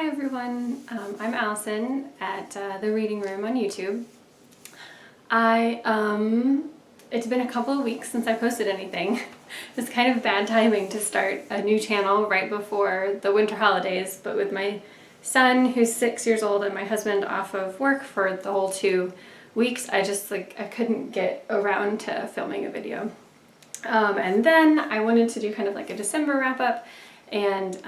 Hi everyone, I'm Allison at the Reading Room on YouTube. It's been a couple of weeks since I posted anything. It's kind of bad timing to start a new channel right before the winter holidays, but with my son who's 6 years old and my husband off of work for the whole 2 weeks, I couldn't get around to filming a video. And then I wanted to do kind of like a December wrap up. And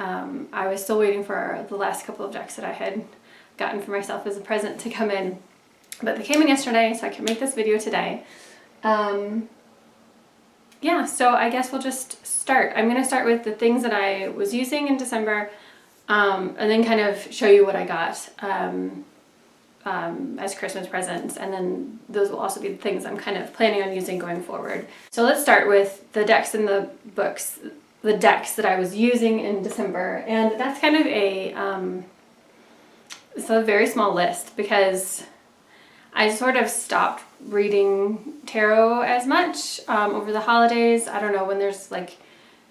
I was still waiting for the last couple of decks that I had gotten for myself as a present to come in. But they came in yesterday, so I can make this video today. Yeah, so I guess we'll just start. I'm going to start with the things that I was using in December, and then kind of show you what I got as Christmas presents. And then those will also be the things I'm kind of planning on using going forward. So let's start with the decks in the books. The decks that I was using in December, and that's kind of it's a very small list because I sort of stopped reading tarot as much over the holidays. I don't know, when there's like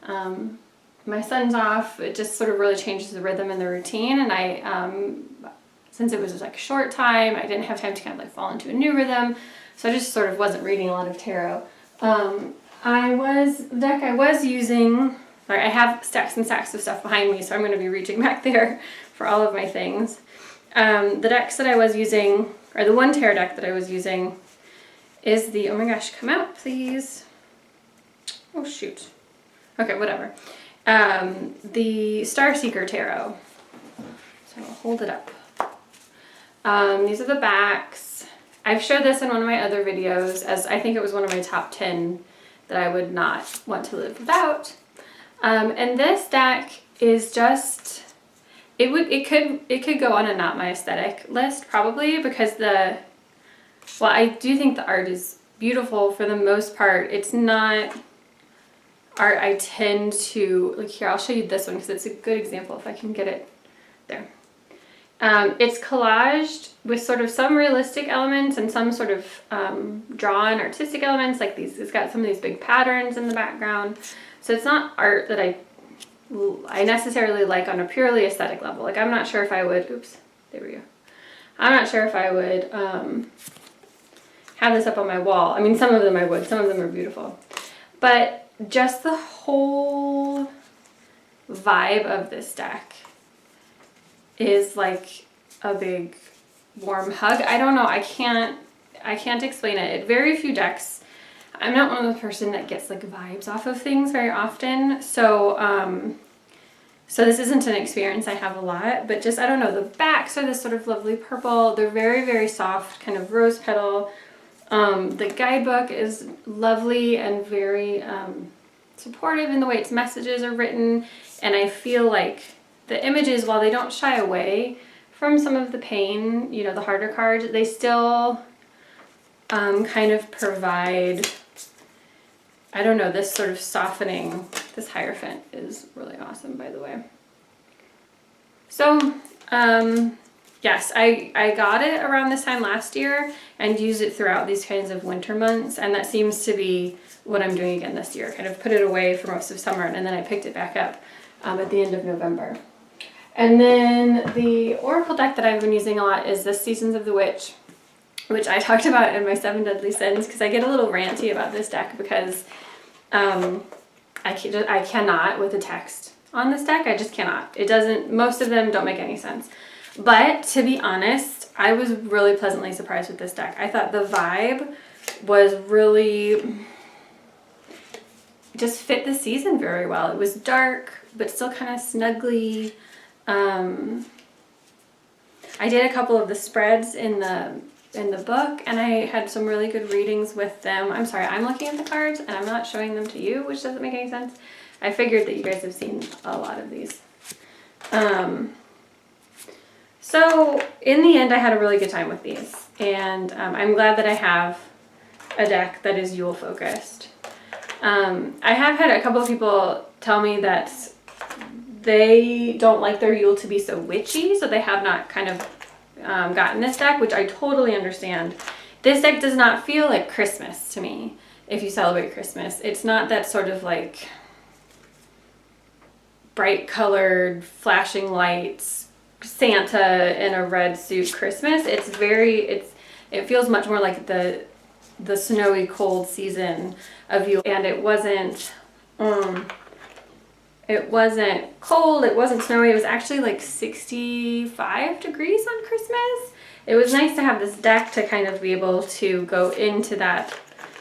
my son's off, it just sort of really changes the rhythm and the routine, and I since it was just like a short time, I didn't have time to kind of like fall into a new rhythm, so I just sort of wasn't reading a lot of tarot. The deck I was using, I have stacks and stacks of stuff behind me, so I'm going to be reaching back there for all of my things. The decks that I was using, or the one tarot deck that I was using, is the, oh my gosh, come out please. Oh shoot. Okay, whatever. The Starseeker Tarot. So I'll hold it up. These are the backs. I've showed this in one of my other videos, as I think it was one of my top 10 that I would not want to live without. And this deck is just, it could go on a not my aesthetic list probably, because I do think the art is beautiful for the most part. It's not art I tend to, like here, I'll show you this one because it's a good example if I can get it there. It's collaged with sort of some realistic elements and some sort of drawn artistic elements, like these. It's got some of these big patterns in the background. So it's not art that I necessarily like on a purely aesthetic level. Like I'm not sure if I would, oops, there we go. I'm not sure if I would have this up on my wall. I mean, some of them I would, some of them are beautiful. But just the whole vibe of this deck is like a big warm hug. I don't know, I can't explain it. Very few decks, I'm not one of the person that gets like vibes off of things very often, so so this isn't an experience I have a lot, but just, I don't know, the backs are this sort of lovely purple. They're very, very soft, kind of rose petal. The guidebook is lovely and very supportive in the way its messages are written, and I feel like the images, while they don't shy away from some of the pain, you know, the harder cards, they still kind of provide, I don't know, this sort of softening. This Hierophant is really awesome, by the way. So, yes, I got it around this time last year and used it throughout these kinds of winter months, and that seems to be what I'm doing again this year. Kind of put it away for most of summer, and then I picked it back up at the end of November. And then the Oracle deck that I've been using a lot is the Seasons of the Witch, which I talked about in my 7 Deadly Sins, because I get a little ranty about this deck because I cannot with the text on this deck. I just cannot. It doesn't, most of them don't make any sense. But to be honest, I was really pleasantly surprised with this deck. I thought the vibe was really, just fit the season very well. It was dark, but still kind of snuggly. I did a couple of the spreads in the book, and I had some really good readings with them. I'm sorry, I'm looking at the cards and I'm not showing them to you, which doesn't make any sense. I figured that you guys have seen a lot of these. So in the end, I had a really good time with these, and I'm glad that I have a deck that is Yule focused. I have had a couple of people tell me that they don't like their Yule to be so witchy, so they have not kind of gotten this deck, which I totally understand. This deck does not feel like Christmas to me if you celebrate Christmas. It's not that sort of like bright colored, flashing lights, Santa in a red suit Christmas. It feels much more like the snowy cold season of Yule, and it wasn't cold, it wasn't snowy, it was actually like 65 degrees on Christmas. It was nice to have this deck to kind of be able to go into that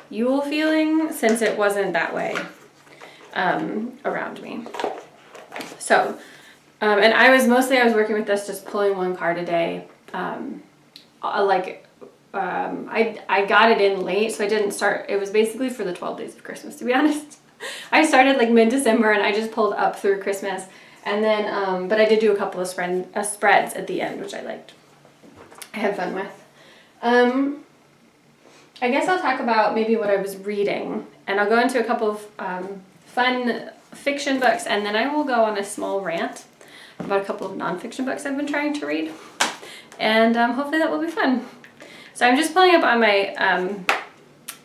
Yule feeling, since it wasn't that way around me. So, and I was working with this, just pulling one card a day. I got it in late, so I didn't start, it was basically for the 12 days of Christmas, to be honest. I started like mid-December, and I just pulled up through Christmas, and then, but I did do a couple of spreads at the end, which I liked. I had fun with. I guess I'll talk about maybe what I was reading, and I'll go into a couple of fun fiction books, and then I will go on a small rant about a couple of nonfiction books I've been trying to read, and hopefully that will be fun. So I'm just pulling up on my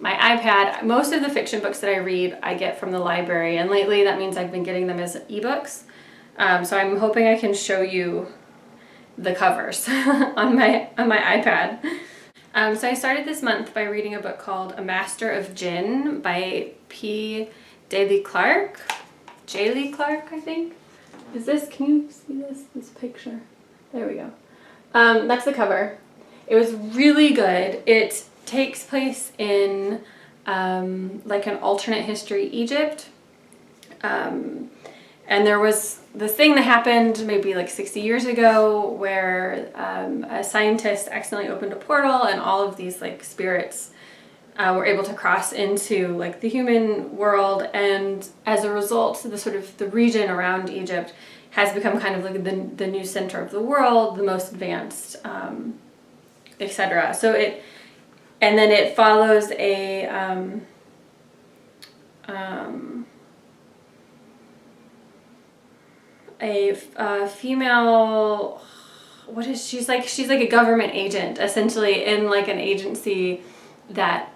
my iPad. Most of the fiction books that I read I get from the library, and lately that means I've been getting them as ebooks. So I'm hoping I can show you the covers on my iPad. So I started this month by reading a book called A Master of Gin by P. Daly Clark. J. Clark, I think. Is this, can you see this picture? There we go. That's the cover. It was really good. It takes place in like an alternate history Egypt. And there was this thing that happened maybe like 60 years ago where a scientist accidentally opened a portal, and all of these like spirits were able to cross into like the human world, and as a result the region around Egypt has become kind of like the new center of the world, the most advanced, etc. So and then it follows a female, she's like a government agent essentially, in like an agency that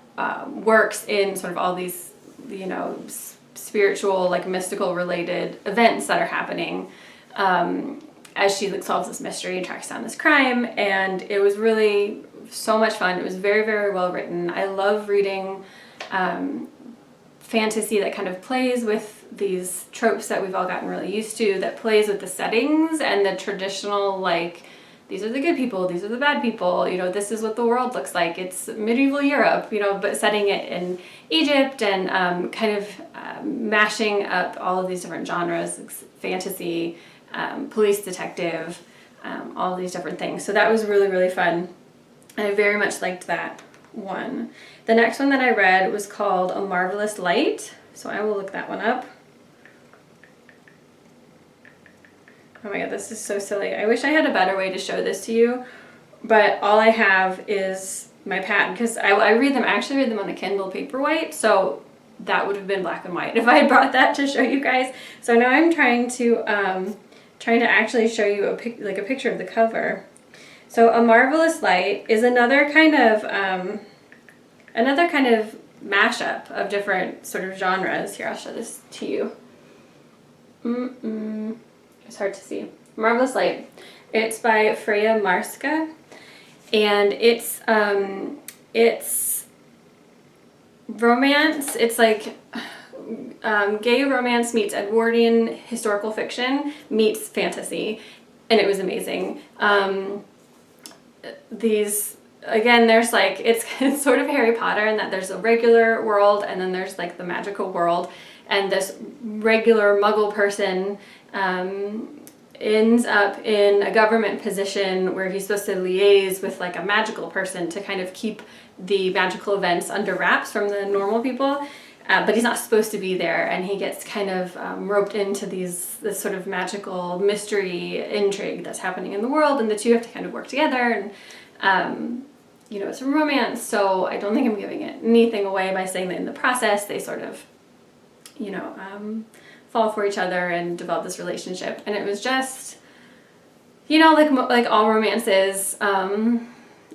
works in sort of all these, you know, spiritual, like mystical related events that are happening, as she like solves this mystery and tracks down this crime. And it was really so much fun. It was very, very well written. I love reading fantasy that kind of plays with these tropes that we've all gotten really used to, that plays with the settings and the traditional, like, these are the good people, these are the bad people, you know, this is what the world looks like. It's medieval Europe, you know, but setting it in Egypt, and kind of mashing up all of these different genres, fantasy, police detective, all of these different things. So that was really, really fun. I very much liked that one. The next one that I read was called A Marvelous Light, so I will look that one up. Oh my god, this is so silly. I wish I had a better way to show this to you, but all I have is my pad, because I actually read them on the Kindle Paperwhite, so that would have been black and white if I had brought that to show you guys. So now I'm trying to actually show you a picture of the cover. So A Marvelous Light is another kind of mashup of different sort of genres. Here, I'll show this to you. It's hard to see. Marvelous Light. It's by Freya Marska, and it's romance. It's like gay romance meets Edwardian historical fiction meets fantasy, and it was amazing. There's like, it's sort of Harry Potter in that there's a regular world, and then there's like the magical world, and this regular muggle person ends up in a government position where he's supposed to liaise with like a magical person to kind of keep the magical events under wraps from the normal people, but he's not supposed to be there, and he gets kind of roped into this sort of magical mystery intrigue that's happening in the world, and the two have to kind of work together, and you know, it's a romance, so I don't think I'm giving it anything away by saying that in the process they sort of, you know, fall for each other and develop this relationship. And it was just, you know, like all romances,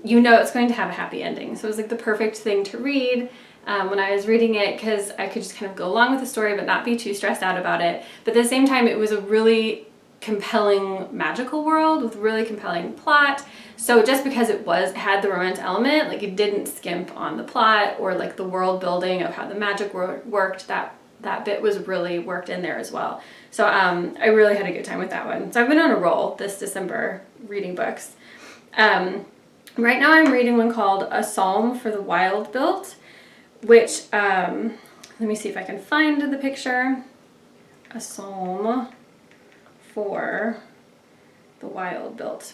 you know it's going to have a happy ending. So it was like the perfect thing to read when I was reading it, because I could just kind of go along with the story but not be too stressed out about it. But at the same time, it was a really compelling magical world with really compelling plot. So just because it had the romance element, like it didn't skimp on the plot or like the world building of how the magic worked. That bit was really worked in there as well. So I really had a good time with that one. So I've been on a roll this December reading books. Right now I'm reading one called A Psalm for the Wild Built, which, let me see if I can find the picture. A Psalm for the Wild Built.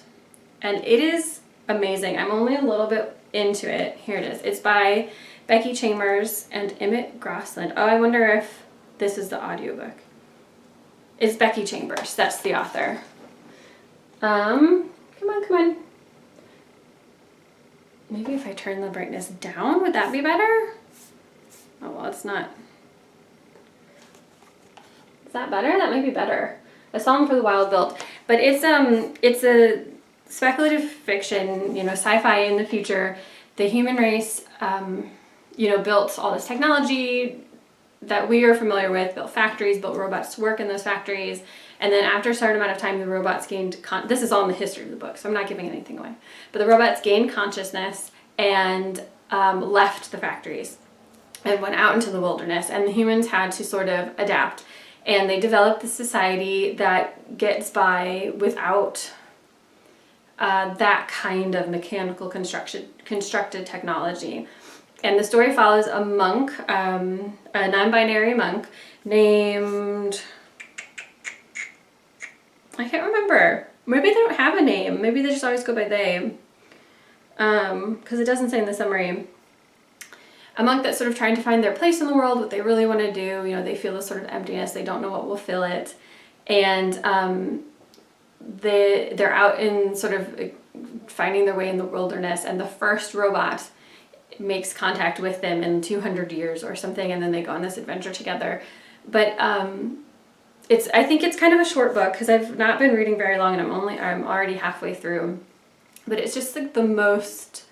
And it is amazing. I'm only a little bit into it. Here it is. It's by Becky Chambers and Emmett Grossland. Oh, I wonder if this is the audiobook. It's Becky Chambers. That's the author. Come on. Maybe if I turn the brightness down, would that be better? Oh, well, it's not. Is that better? That might be better. A Psalm for the Wild Built. But it's a speculative fiction, sci-fi in the future. The human race, built all this technology that we are familiar with, built factories, built robots to work in those factories. And then after a certain amount of time, the robots gained, this is all in the history of the book, so I'm not giving anything away. But the robots gained consciousness and left the factories and went out into the wilderness. And the humans had to sort of adapt. And they developed this society that gets by without that kind of mechanical constructed technology. And the story follows a monk, a non-binary monk named, I can't remember. Maybe they don't have a name. Maybe they just always go by they. Because it doesn't say in the summary. A monk that's sort of trying to find their place in the world, what they really want to do. They feel this sort of emptiness. They don't know what will fill it. And they're out in sort of finding their way in the wilderness. And the first robot makes contact with them in 200 years or something. And then they go on this adventure together. But I think it's kind of a short book because I've not been reading very long and I'm already halfway through. But it's just like the most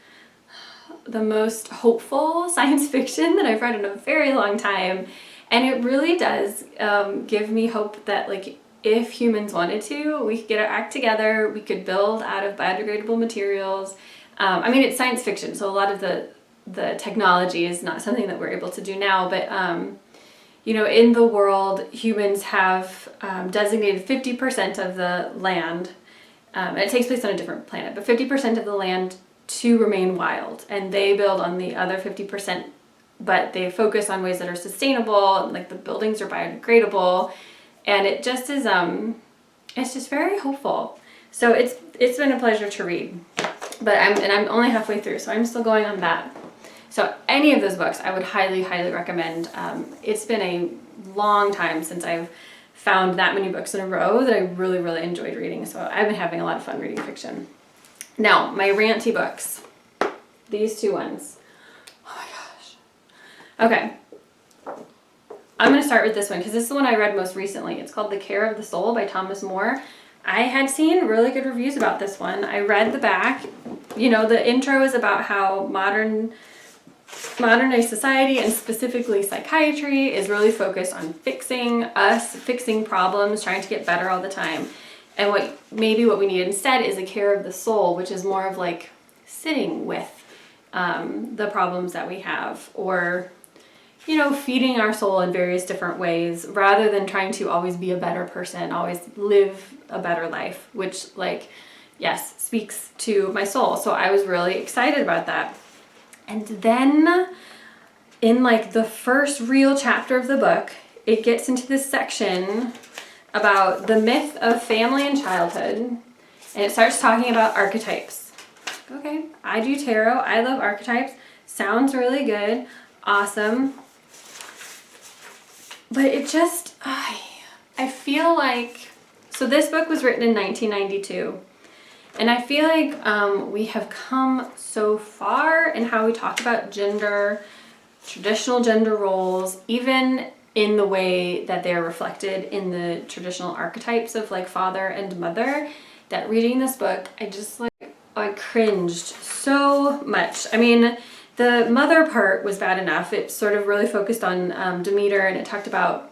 hopeful science fiction that I've read in a very long time. And it really does give me hope that like if humans wanted to, we could get our act together, we could build out of biodegradable materials. It's science fiction, so a lot of the technology is not something that we're able to do now, but in the world, humans have designated 50% of the land, and it takes place on a different planet, but 50% of the land to remain wild, and they build on the other 50%, but they focus on ways that are sustainable, like the buildings are biodegradable, and it just is, it's just very hopeful. So it's been a pleasure to read, but I'm only halfway through, so I'm still going on that. So any of those books, I would highly, highly recommend. It's been a long time since I've found that many books in a row that I really, really enjoyed reading. So I've been having a lot of fun reading fiction. Now, my ranty books. These two ones. Oh my gosh. Okay. I'm going to start with this one because this is the one I read most recently. It's called The Care of the Soul by Thomas More. I had seen really good reviews about this one. I read the back. The intro is about how modern day society and specifically psychiatry is really focused on fixing problems, trying to get better all the time. And what we need instead is a care of the soul, which is more of like sitting with the problems that we have, or feeding our soul in various different ways rather than trying to always be a better person, always live a better life, which speaks to my soul. So I was really excited about that. And then in like the first real chapter of the book, it gets into this section about the myth of family and childhood. And it starts talking about archetypes. Okay, I do tarot. I love archetypes. Sounds really good. Awesome. But it just, I feel like, so this book was written in 1992. And I feel like we have come so far in how we talk about gender, traditional gender roles, even in the way that they're reflected in the traditional archetypes of like father and mother, that reading this book, I cringed so much. The mother part was bad enough. It sort of really focused on Demeter, and it talked about,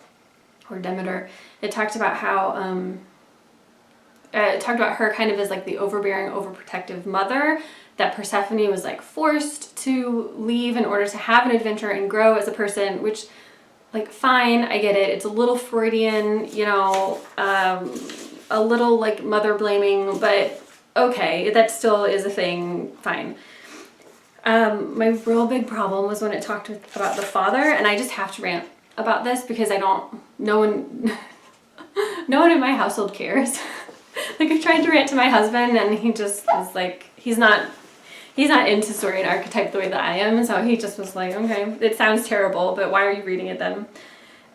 or Demeter, it talked about how talked about her kind of as like the overbearing, overprotective mother that Persephone was like forced to leave in order to have an adventure and grow as a person, which, like, fine, I get it. It's a little Freudian, you know, a little like mother blaming, but okay, that still is a thing, fine. My real big problem was when it talked about the father, and I just have to rant about this because no one in my household cares. Like, I've tried to rant to my husband, and he just is like, he's not into story and archetype the way that I am, and so he just was like, okay, it sounds terrible, but why are you reading it then?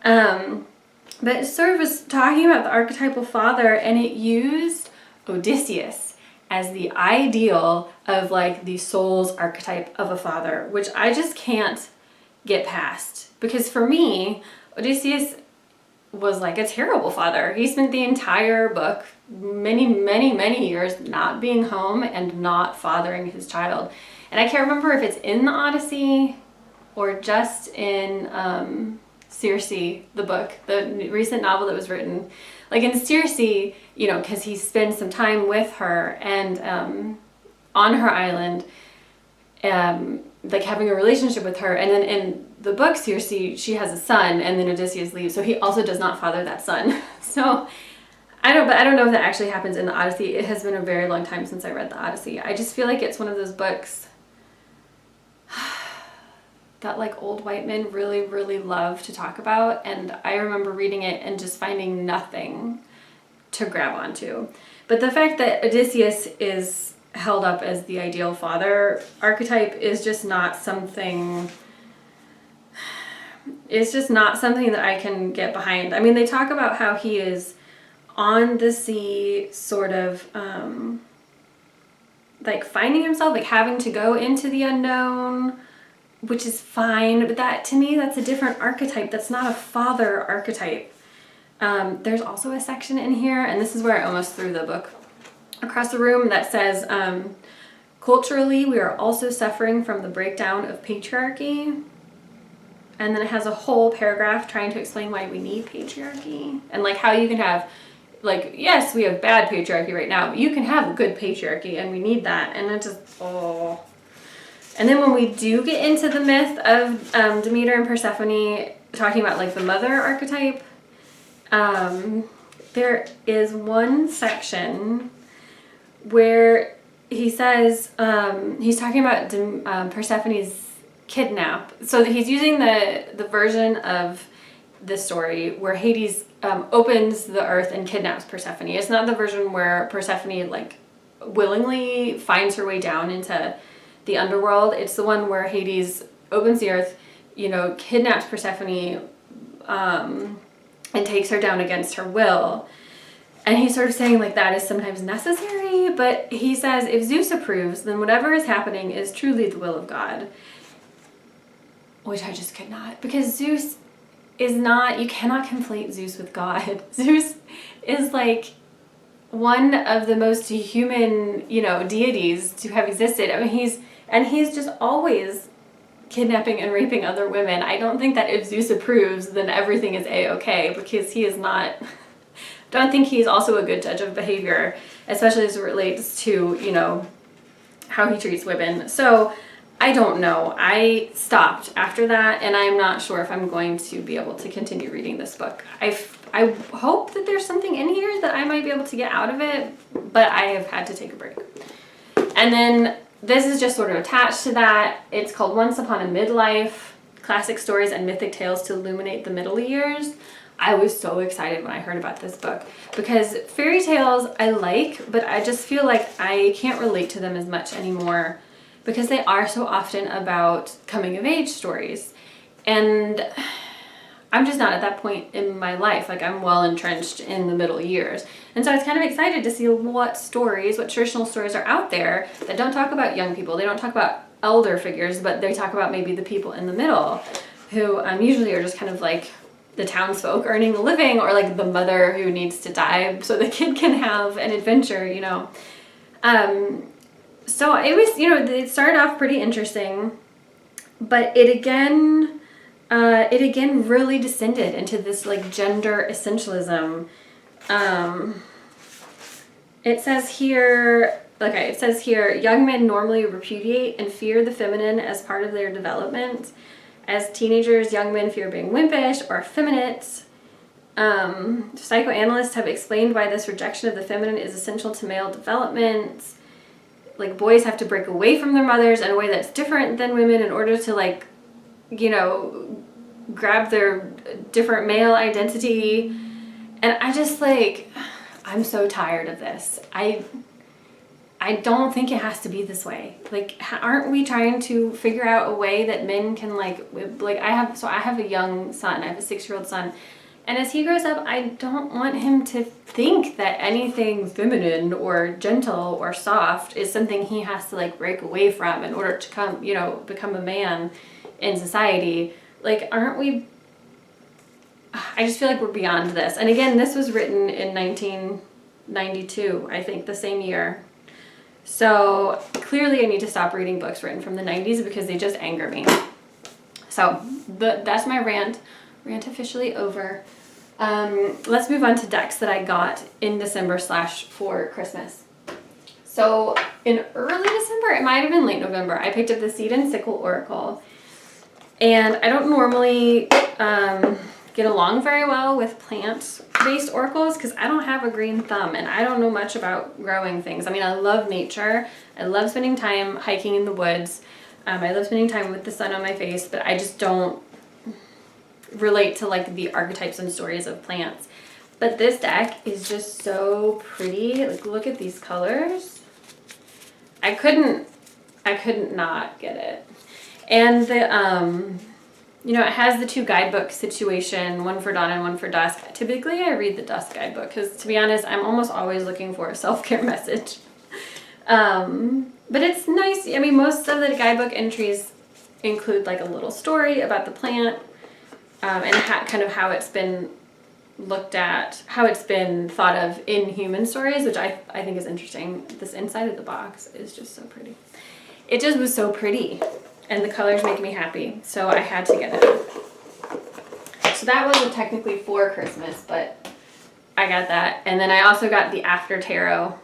But it sort of was talking about the archetypal father, and it used Odysseus as the ideal of like the soul's archetype of a father, which I just can't get past. Because for me, Odysseus was like a terrible father. He spent the entire book, many years, not being home and not fathering his child. And I can't remember if it's in the Odyssey or just in Circe, the book, the recent novel that was written. Like in Circe, you know, because he spends some time with her and on her island, like having a relationship with her. And then in the book Circe, she has a son, and then Odysseus leaves, so he also does not father that son. So I don't know if that actually happens in the Odyssey. It has been a very long time since I read the Odyssey. I just feel like it's one of those books that like old white men really love to talk about, and I remember reading it and just finding nothing to grab onto. But the fact that Odysseus is held up as the ideal father archetype is just not something, it's just not something that I can get behind. I mean, they talk about how he is on the sea, sort of like finding himself, like having to go into the unknown, which is fine, but that, to me, that's a different archetype. That's not a father archetype. There's also a section in here, and this is where I almost threw the book across the room, that says, culturally, we are also suffering from the breakdown of patriarchy. And then it has a whole paragraph trying to explain why we need patriarchy, and like how you can have, like, yes, we have bad patriarchy right now, but you can have good patriarchy, and we need that. And it just, oh. And then when we do get into the myth of Demeter and Persephone, talking about like the mother archetype, there is one section where he says, he's talking about Persephone's kidnap. So he's using the version of this story where Hades opens the earth and kidnaps Persephone. It's not the version where Persephone like willingly finds her way down into the underworld. It's the one where Hades opens the earth, you know, kidnaps Persephone, and takes her down against her will. And he's sort of saying like that is sometimes necessary, but he says if Zeus approves, then whatever is happening is truly the will of God. Which I just could not, because Zeus is not, you cannot conflate Zeus with God. Zeus is like one of the most human, you know, deities to have existed. I mean, he's just always kidnapping and raping other women. I don't think that if Zeus approves, then everything is a-okay, because he is not, don't think he's also a good judge of behavior, especially as it relates to, you know, how he treats women. So I don't know. I stopped after that, and I'm not sure if I'm going to be able to continue reading this book. I hope that there's something in here that I might be able to get out of it, but I have had to take a break. And then this is just sort of attached to that. It's called Once Upon a Midlife, Classic Stories and Mythic Tales to Illuminate the Middle Years. I was so excited when I heard about this book, because fairy tales I like, but I just feel like I can't relate to them as much anymore, because they are so often about coming of age stories. And I'm just not at that point in my life. Like, I'm well entrenched in the middle years. And so I was kind of excited to see what traditional stories are out there that don't talk about young people. They don't talk about elder figures, but they talk about maybe the people in the middle, who usually are just kind of like the townsfolk earning a living, or like the mother who needs to die so the kid can have an adventure, you know. So it was, you know, it started off pretty interesting, but it again really descended into this like gender essentialism. It says here, okay, it says here, young men normally repudiate and fear the feminine as part of their development. As teenagers, young men fear being wimpish or effeminate. Psychoanalysts have explained why this rejection of the feminine is essential to male development. Like, boys have to break away from their mothers in a way that's different than women in order to, like, you know, grab their different male identity. And I just, like, I'm so tired of this. I don't think it has to be this way. Like, aren't we trying to figure out a way that men can, like I have a young son. I have a 6-year-old son. And as he grows up, I don't want him to think that anything feminine or gentle or soft is something he has to, like, break away from in order to become a man in society. Like, aren't we? I just feel like we're beyond this. And again, this was written in 1992, I think, the same year. So clearly I need to stop reading books written from the 90s because they just anger me. So that's my rant. Rant officially over. Let's move on to decks that I got in December / for Christmas. So in early December, it might have been late November, I picked up the Seed and Sickle Oracle. And I don't normally get along very well with plant-based oracles because I don't have a green thumb and I don't know much about growing things. I mean, I love nature. I love spending time hiking in the woods. I love spending time with the sun on my face, but I just don't relate to, like, the archetypes and stories of plants. But this deck is just so pretty. Like, look at these colors. I couldn't not get it. And the you know, it has the 2 guidebook situation, one for dawn and one for dusk. Typically I read the dusk guidebook because, to be honest, I'm almost always looking for a self-care message. But it's nice. I mean, most of the guidebook entries include, like, a little story about the plant, and kind of how it's been looked at, how it's been thought of in human stories, which I think is interesting. This inside of the box is just so pretty. It just was so pretty. And the colors make me happy, so I had to get it. So that wasn't technically for Christmas, but I got that. And then I also got the After Tarot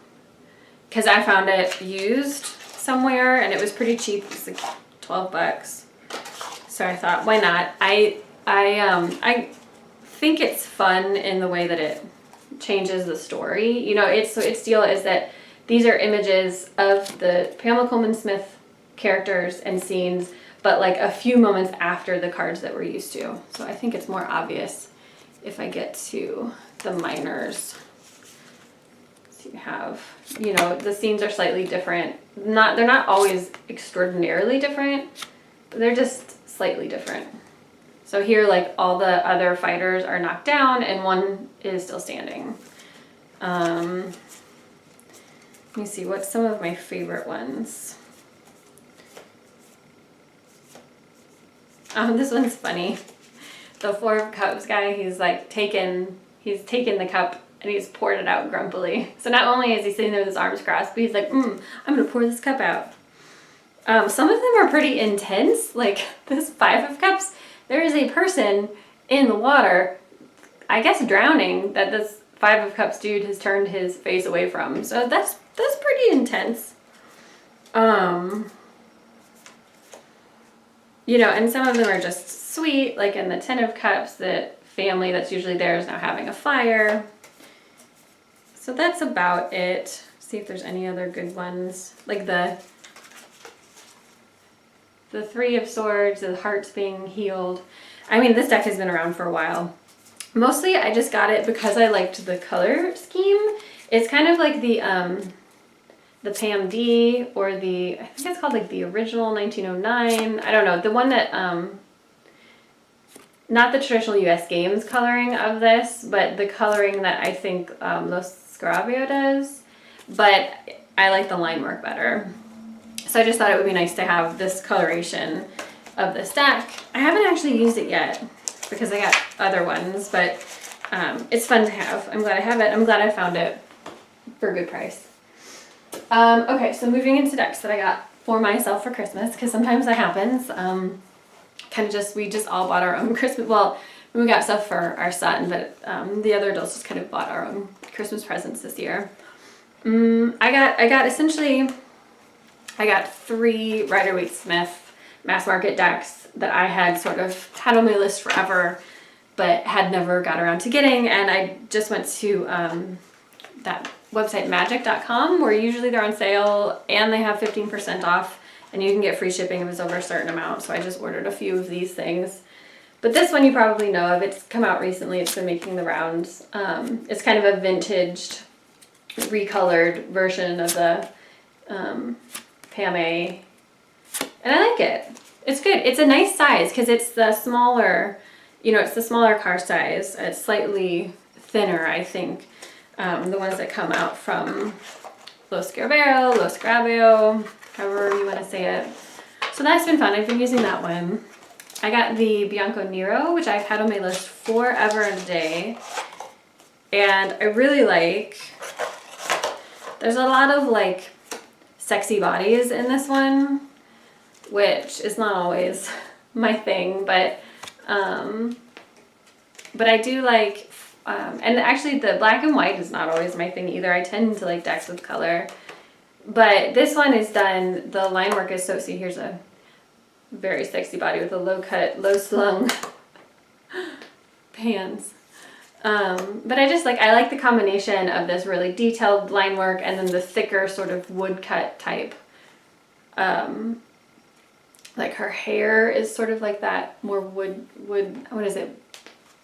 because I found it used somewhere and it was pretty cheap. It was like $12. So I thought, why not? I think it's fun in the way that it changes the story. You know, its deal is that these are images of the Pamela Coleman Smith characters and scenes, but, like, a few moments after the cards that we're used to. So I think it's more obvious if I get to the minors. So you have, you know, the scenes are slightly different. They're not always extraordinarily different, but they're just slightly different. So here, like, all the other fighters are knocked down and one is still standing. Let me see, what's some of my favorite ones? This one's funny. The 4 of Cups guy, he's taken the cup and he's poured it out grumpily. So not only is he sitting there with his arms crossed, but he's like, I'm gonna pour this cup out. Some of them are pretty intense. Like this 5 of Cups, there is a person in the water, I guess drowning, that this 5 of Cups dude has turned his face away from. So that's pretty intense. You know, and some of them are just sweet, like in the 10 of Cups, the family that's usually there is now having a fire. So that's about it. See if there's any other good ones. Like the 3 of Swords, the hearts being healed. I mean, this deck has been around for a while. Mostly I just got it because I liked the color scheme. It's kind of like the Pam D, or I think it's called, like, the original 1909. I don't know. The one that, not the traditional US Games coloring of this, but the coloring that I think Los Scarabeo does. But I like the line work better. So I just thought it would be nice to have this coloration of this deck. I haven't actually used it yet because I got other ones, but it's fun to have. I'm glad I have it. I'm glad I found it for a good price. Okay, so moving into decks that I got for myself for Christmas, because sometimes that happens. We just all bought our own Christmas, well, we got stuff for our son, but the other adults just kind of bought our own Christmas presents this year. I got essentially, I got 3 Rider-Waite Smith mass market decks that I had sort of had on my list forever, but had never got around to getting. And I just went to that website magic.com, where usually they're on sale and they have 15% off, and you can get free shipping if it's over a certain amount. So I just ordered a few of these things. But this one you probably know of. It's come out recently. It's been making the rounds. It's kind of a vintaged, recolored version of the Pame. And I like it. It's good. It's a nice size because it's the smaller, it's the smaller car size. It's slightly thinner, I think. The ones that come out from Lo Scarabeo, however you want to say it. So that's been fun. I've been using that one. I got the Bianco Nero, which I've had on my list forever and a day. And I really like, there's a lot of like sexy bodies in this one, which is not always my thing, but I do like, and actually the black and white is not always my thing either. I tend to like decks with color, but this one is done, the line work is so, see here's a very sexy body with a low cut, low slung pants. But I like the combination of this really detailed line work and then the thicker sort of woodcut type. Like her hair is sort of like that more wood, what is it?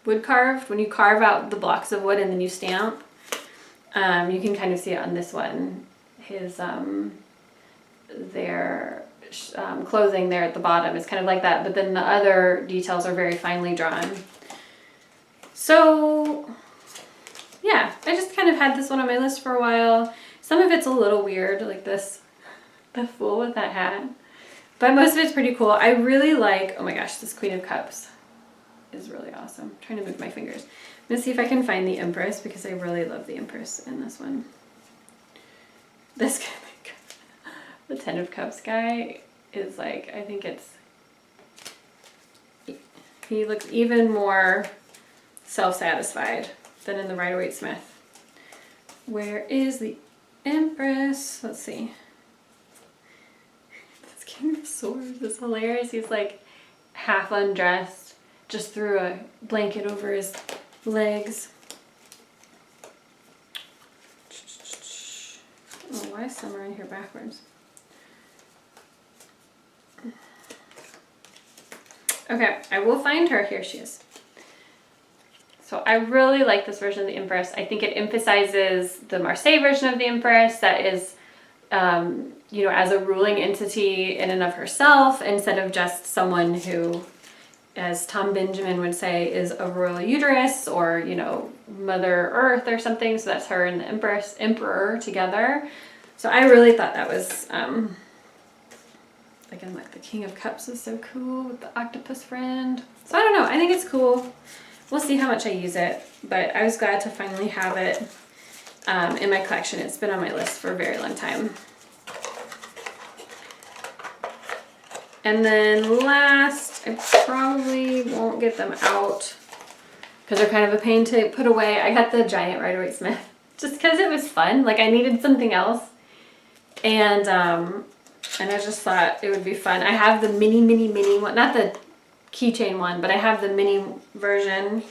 Wood carved, when you carve out the blocks of wood and then you stamp. You can kind of see it on this one. His, their clothing there at the bottom is kind of like that, but then the other details are very finely drawn. So yeah, I just kind of had this one on my list for a while. Some of it's a little weird, like this, the fool with that hat, but most of it's pretty cool. I really like, oh my gosh, this Queen of Cups is really awesome. I'm trying to move my fingers. I'm gonna see if I can find the Empress, because I really love the Empress in this one. This guy, the Ten of Cups guy is like, I think he looks even more self-satisfied than in the Rider-Waite Smith. Where is the Empress? Let's see. This King of Swords is hilarious. He's like half undressed, just threw a blanket over his legs. Oh, why is Summer in here backwards? Okay, I will find her. Here she is. So I really like this version of the Empress. I think it emphasizes the Marseille version of the Empress that is, as a ruling entity in and of herself, instead of just someone who, as Tom Benjamin would say, is a royal uterus or, Mother Earth or something. So that's her and the Emperor together. So I really thought that was, again, like the King of Cups is so cool with the octopus friend. So I don't know, I think it's cool. We'll see how much I use it, but I was glad to finally have it in my collection. It's been on my list for a very long time. And then last, I probably won't get them out because they're kind of a pain to put away. I got the giant Rider-Waite Smith just because it was fun. Like I needed something else. And I just thought it would be fun. I have the mini one, not the keychain one, but I have the mini version,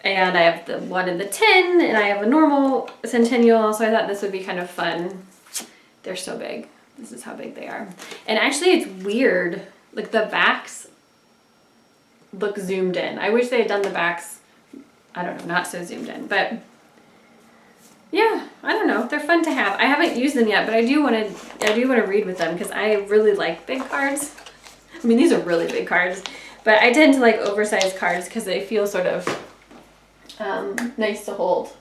and I have the one in the tin, and I have a normal centennial, so I thought this would be kind of fun. They're so big. This is how big they are. And actually it's weird, like the backs look zoomed in. I wish they had done the backs, I don't know, not so zoomed in, but yeah, I don't know. They're fun to have. I haven't used them yet, but I do want to read with them because I really like big cards. I mean, these are really big cards, but I tend to like oversized cards because they feel sort of nice to hold.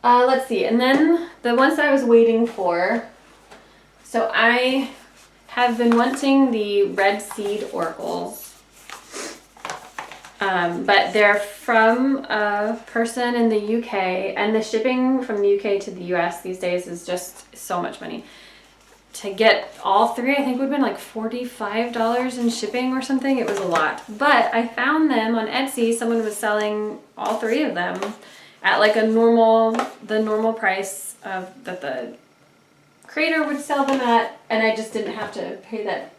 Let's see, and then the ones that I was waiting for. So I have been wanting the Red Seed Oracles. But they're from a person in the UK, and the shipping from the UK to the US these days is just so much money. To get all 3, I think would have been like $45 in shipping or something. It was a lot. But I found them on Etsy. Someone was selling all 3 of them at like the normal price that the creator would sell them at, and I just didn't have to pay that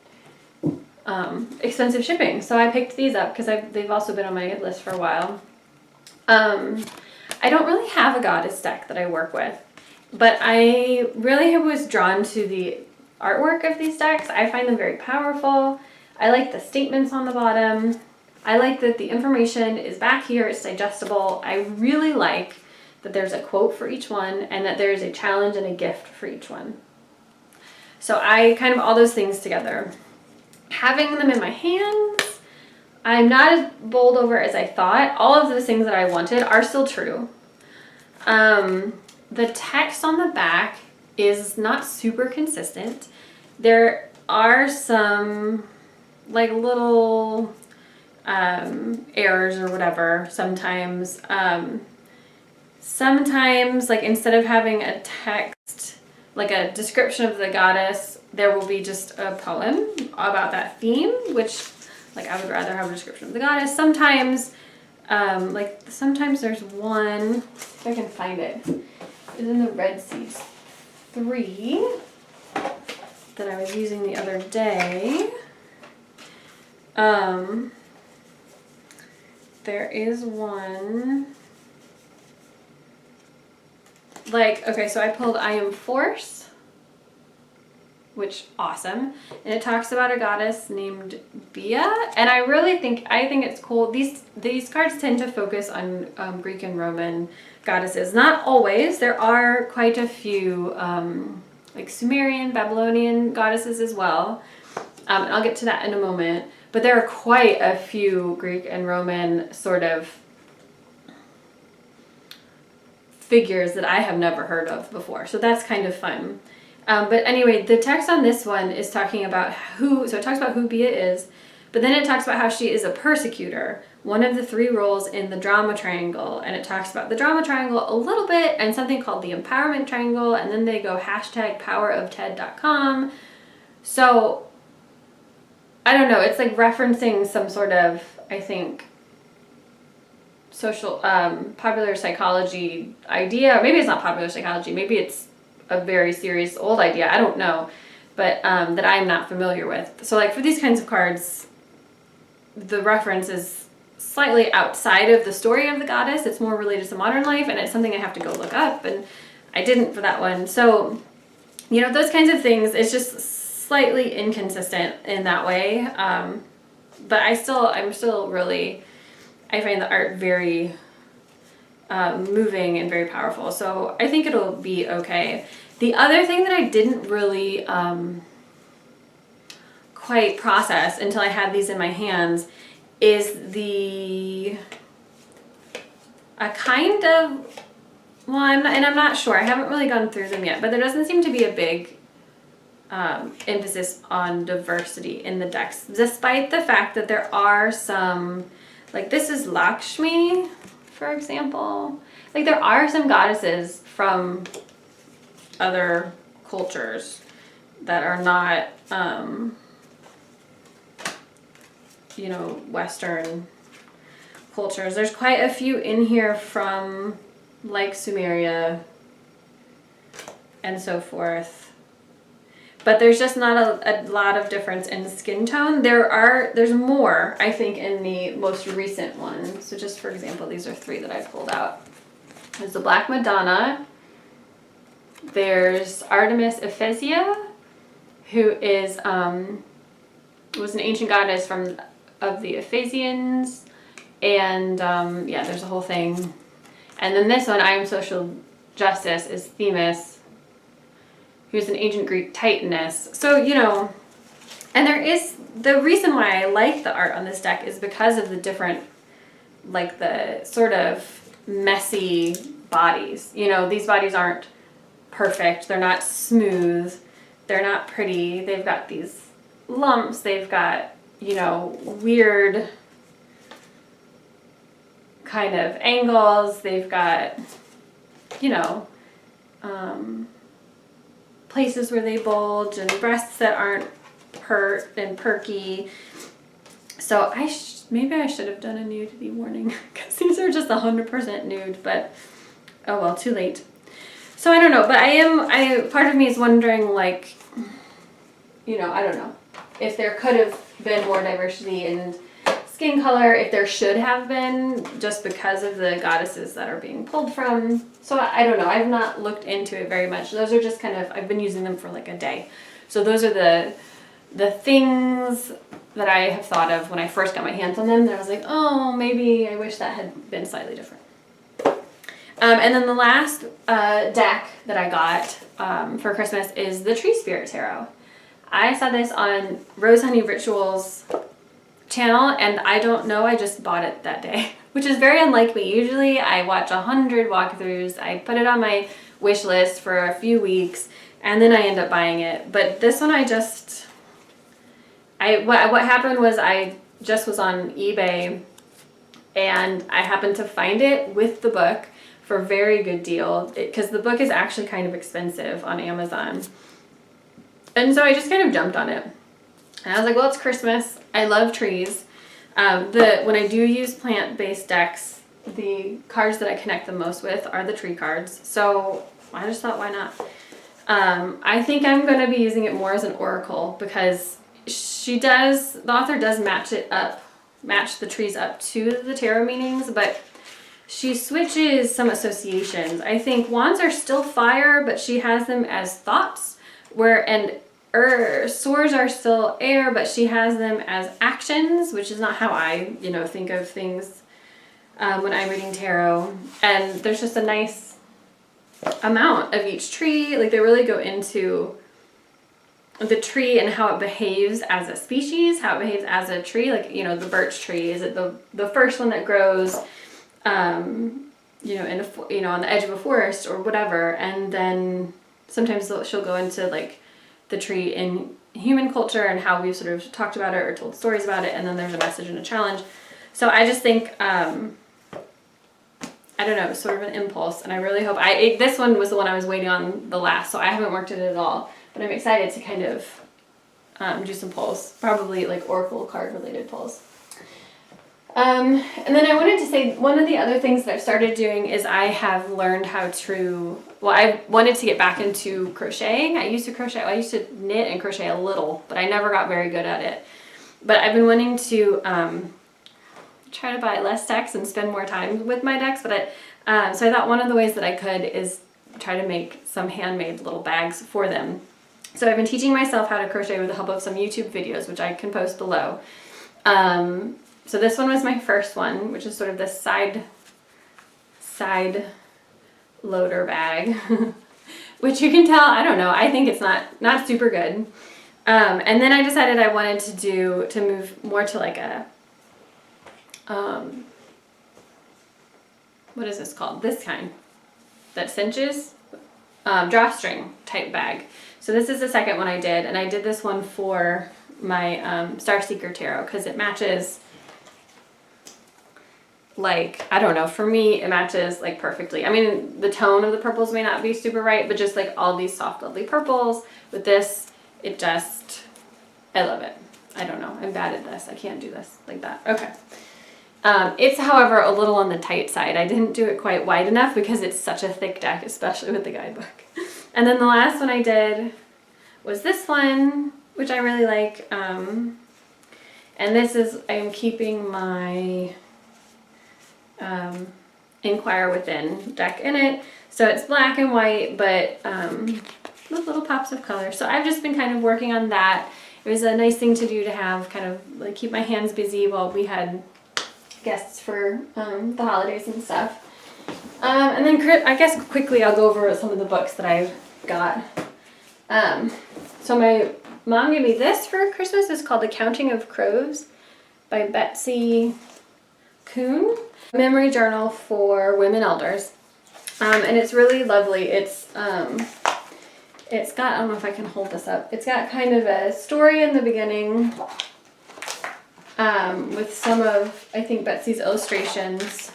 expensive shipping. So I picked these up because they've also been on my list for a while. I don't really have a goddess deck that I work with, but I really was drawn to the artwork of these decks. I find them very powerful. I like the statements on the bottom. I like that the information is back here, it's digestible. I really like that there's a quote for each one and that there's a challenge and a gift for each one. So I kind of all those things together. Having them in my hands, I'm not as bowled over as I thought. All of the things that I wanted are still true. The text on the back is not super consistent. There are some like little errors or whatever sometimes. Sometimes, like, instead of having a text, like a description of the goddess, there will be just a poem about that theme, which, like, I would rather have a description of the goddess. Sometimes, sometimes there's one, if I can find it, it's in the Red Seas 3 that I was using the other day. There is one, like, okay, so I pulled I Am Force, which awesome, and it talks about a goddess named Bia, and I think it's cool. These cards tend to focus on Greek and Roman goddesses. Not always. There are quite a few like Sumerian, Babylonian goddesses as well, and I'll get to that in a moment. But there are quite a few Greek and Roman sort of figures that I have never heard of before. So that's kind of fun. But anyway, the text on this one is talking about so it talks about who Bia is, but then it talks about how she is a persecutor, one of the 3 roles in the drama triangle. And it talks about the drama triangle a little bit and something called the empowerment triangle. And then they go #powerofted.com. So I don't know, it's like referencing some sort of, I think, social, popular psychology idea. Maybe it's not popular psychology, maybe it's a very serious old idea, I don't know, but that I'm not familiar with. So like for these kinds of cards, the reference is slightly outside of the story of the goddess. It's more related to modern life, and it's something I have to go look up, and I didn't for that one. So, you know, those kinds of things, it's just slightly inconsistent in that way, but I'm still really, I find the art very moving and very powerful, so I think it'll be okay. The other thing that I didn't really quite process until I had these in my hands is I'm not sure, I haven't really gone through them yet, but there doesn't seem to be a big emphasis on diversity in the decks, despite the fact that there are some, like this is Lakshmi, for example. Like there are some goddesses from other cultures that are not, Western cultures. There's quite a few in here from like Sumeria and so forth. But there's just not a lot of difference in skin tone. There's more, I think, in the most recent one. So just for example, these are 3 that I pulled out. There's the Black Madonna. There's Artemis Ephesia, who was an ancient goddess of the Ephesians. And there's a whole thing. And then this one, I Am Social Justice, is Themis, who's an ancient Greek titaness. So, and there is, the reason why I like the art on this deck is because of the different, like the sort of messy bodies. These bodies aren't perfect. They're not smooth. They're not pretty. They've got these lumps. They've got, weird kind of angles. They've got, places where they bulge and breasts that aren't pert and perky. So maybe I should have done a nudity warning because these are just 100% nude, but oh well, too late. So I don't know, but part of me is wondering, like, you know, I don't know if there could have been more diversity in skin color, if there should have been, just because of the goddesses that are being pulled from. So I don't know. I've not looked into it very much. Those are just kind of, I've been using them for like a day. So those are the things that I have thought of when I first got my hands on them. That I was like, oh, maybe I wish that had been slightly different. And then the last deck that I got for Christmas is the Tree Spirit Tarot. I saw this on Rose Honey Rituals channel, and I don't know, I just bought it that day, which is very unlike me. Usually I watch 100 walkthroughs, I put it on my wish list for a few weeks, and then I end up buying it. But this one what happened was I just was on eBay, and I happened to find it with the book for a very good deal, because the book is actually kind of expensive on Amazon. And so I just kind of jumped on it. And I was like, well, it's Christmas. I love trees. When I do use plant-based decks, the cards that I connect the most with are the tree cards. So I just thought, why not? I think I'm going to be using it more as an oracle, because the author does match the trees up to the tarot meanings, but she switches some associations. I think wands are still fire, but she has them as thoughts, swords are still air, but she has them as actions, which is not how I, think of things when I'm reading tarot. And there's just a nice amount of each tree. Like, they really go into the tree and how it behaves as a species, how it behaves as a tree. Like, the birch tree, is it the first one that grows, on the edge of a forest or whatever. And then sometimes she'll go into like the tree in human culture and how we've sort of talked about it or told stories about it. And then there's a message and a challenge. So I just think, I don't know, sort of an impulse. And I really hope this one was the one I was waiting on the last, so I haven't worked it at all, but I'm excited to kind of do some pulls, probably like oracle card related pulls. And then I wanted to say, one of the other things that I've started doing is I have learned I wanted to get back into crocheting. I used to knit and crochet a little, but I never got very good at it. But I've been wanting to try to buy less decks and spend more time with my decks. So I thought one of the ways that I could is try to make some handmade little bags for them. So I've been teaching myself how to crochet with the help of some YouTube videos, which I can post below. So this one was my first one, which is sort of this side loader bag, which you can tell, I don't know, I think it's not super good. And then I decided I wanted to move more to like a, what is this called? This kind that cinches, drawstring type bag. So this is the second one I did, and I did this one for my Starseeker Tarot because it matches, like, I don't know, for me it matches like perfectly. I mean, the tone of the purples may not be super right, but just like all these soft lovely purples with this, I love it. I don't know, I'm bad at this. I can't do this like that. Okay. It's, however, a little on the tight side. I didn't do it quite wide enough because it's such a thick deck, especially with the guidebook. And then the last one I did was this one, which I really like. And this is, I'm keeping my Inquire Within deck in it. So it's black and white, but with little pops of color. So I've just been kind of working on that. It was a nice thing to do, to have kind of like keep my hands busy while we had guests for the holidays and stuff. And then I guess quickly I'll go over some of the books that I've got. So my mom gave me this for Christmas. It's called The Counting of Crows by Betsy Kuhn. Memory journal for women elders. And it's really lovely. It's got, I don't know if I can hold this up. It's got kind of a story in the beginning with some of, I think, Betsy's illustrations.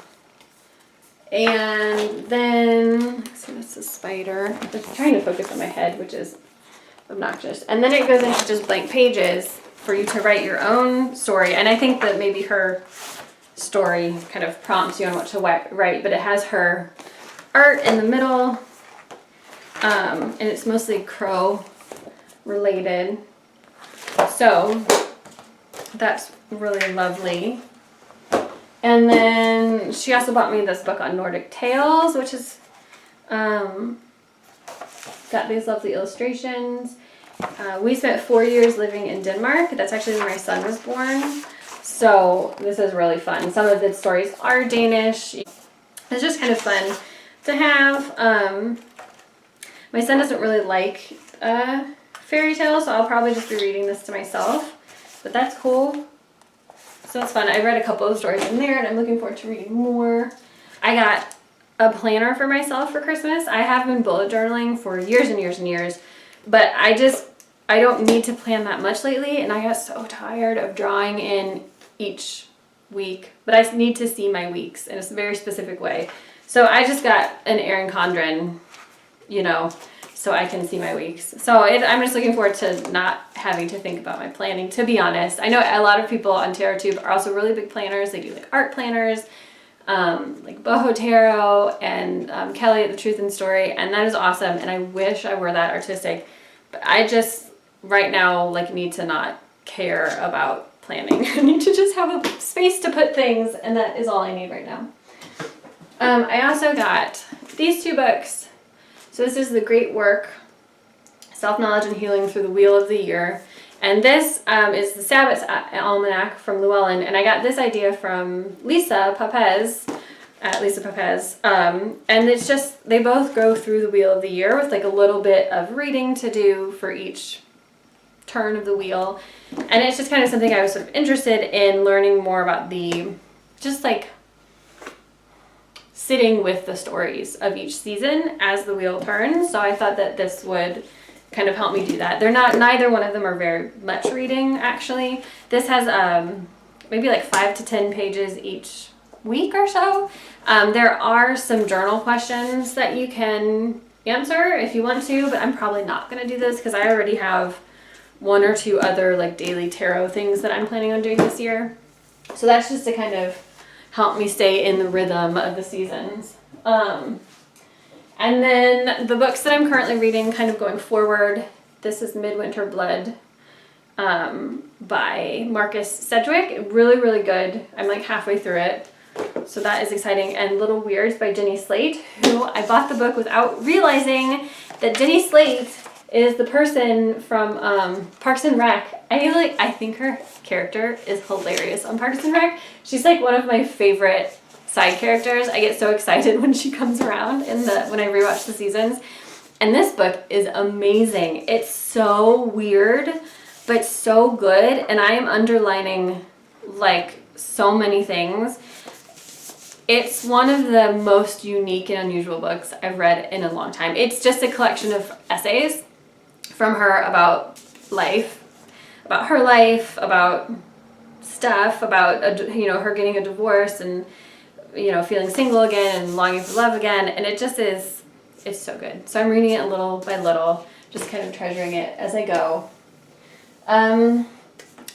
And then, let's see, that's a spider. It's trying to focus on my head, which is obnoxious. And then it goes into just blank pages for you to write your own story. And I think that maybe her story kind of prompts you on what to write, but it has her art in the middle. and it's mostly crow related. So that's really lovely. And then she also bought me this book on Nordic tales, which is got these lovely illustrations. We spent 4 years living in Denmark. That's actually when my son was born. So this is really fun. Some of the stories are Danish. It's just kind of fun to have. My son doesn't really like fairy tales, so I'll probably just be reading this to myself. But that's cool. So it's fun. I read a couple of stories in there, and I'm looking forward to reading more. I got a planner for myself for Christmas. I have been bullet journaling for years and years and years, but I don't need to plan that much lately, and I got so tired of drawing in each week. But I need to see my weeks in a very specific way. So I just got an Erin Condren, so I can see my weeks. So I'm just looking forward to not having to think about my planning, to be honest. I know a lot of people on TarotTube are also really big planners. They do like art planners, like Boho Tarot and Kelly at The Truth and Story, and that is awesome, and I wish I were that artistic, but I just right now need to not care about planning. I need to just have a space to put things, and that is all I need right now. I also got these two books. So this is The Great Work, Self-Knowledge and Healing Through the Wheel of the Year. And this is the Sabbats Almanac from Llewellyn. And I got this idea from Lisa Papez. And it's just, they both go through the wheel of the year with a little bit of reading to do for each turn of the wheel. And it's just kind of something I was sort of interested in learning more about, sitting with the stories of each season as the wheel turns. So I thought that this would kind of help me do that. Neither one of them are very much reading, actually. This has maybe 5 to 10 pages each week or so. There are some journal questions that you can answer if you want to, but I'm probably not going to do this because I already have 1 or 2 other daily tarot things that I'm planning on doing this year. So that's just to kind of help me stay in the rhythm of the seasons. And then the books that I'm currently reading kind of going forward, this is Midwinter Blood by Marcus Sedgwick. Really, really good. I'm halfway through it. So that is exciting. And Little Weirds by Jenny Slate, who I bought the book without realizing that Jenny Slate is the person from Parks and Rec. I think her character is hilarious on Parks and Rec. She's one of my favorite side characters. I get so excited when she comes around when I rewatch the seasons. And this book is amazing. It's so weird, but so good. And I am underlining so many things. It's one of the most unique and unusual books I've read in a long time. It's just a collection of essays from her about life, about her life, about stuff, about her getting a divorce and feeling single again and longing for love again, and it's so good. So I'm reading it little by little, just kind of treasuring it as I go. I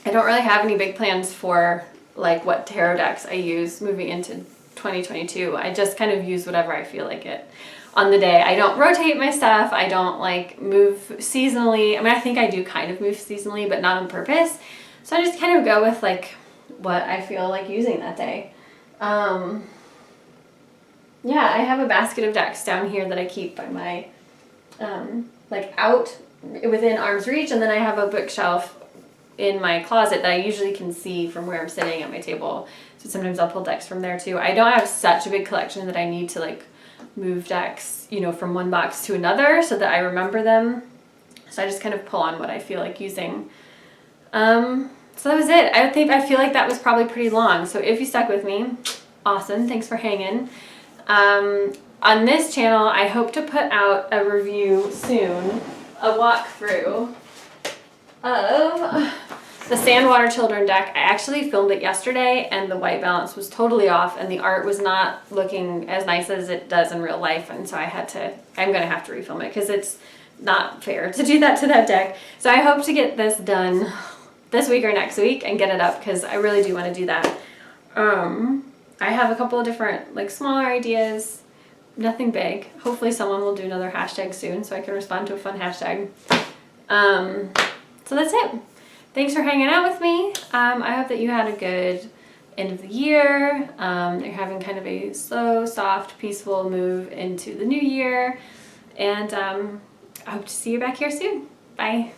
don't really have any big plans for what tarot decks I use moving into 2022. I just kind of use whatever I feel like it on the day. I don't rotate my stuff. I don't move seasonally. I mean, I think I do kind of move seasonally, but not on purpose. So I just kind of go with what I feel like using that day. Yeah, I have a basket of decks down here that I keep by my, out within arm's reach. And then I have a bookshelf in my closet that I usually can see from where I'm sitting at my table. So sometimes I'll pull decks from there too. I don't have such a big collection that I need to move decks, from one box to another so that I remember them. So I just kind of pull on what I feel like using. So that was it. I feel like that was probably pretty long. So if you stuck with me, awesome. Thanks for hanging. On this channel, I hope to put out a review soon, a walkthrough of the Sandwater Children deck. I actually filmed it yesterday and the white balance was totally off and the art was not looking as nice as it does in real life, and so I'm going to have to refilm it because it's not fair to do that to that deck. So I hope to get this done this week or next week and get it up because I really do want to do that. I have a couple of different smaller ideas nothing big. Hopefully someone will do another hashtag soon so I can respond to a fun hashtag. So that's it. Thanks for hanging out with me. I hope that you had a good end of the year. You're having kind of a slow, soft, peaceful move into the new year. And I hope to see you back here soon. Bye.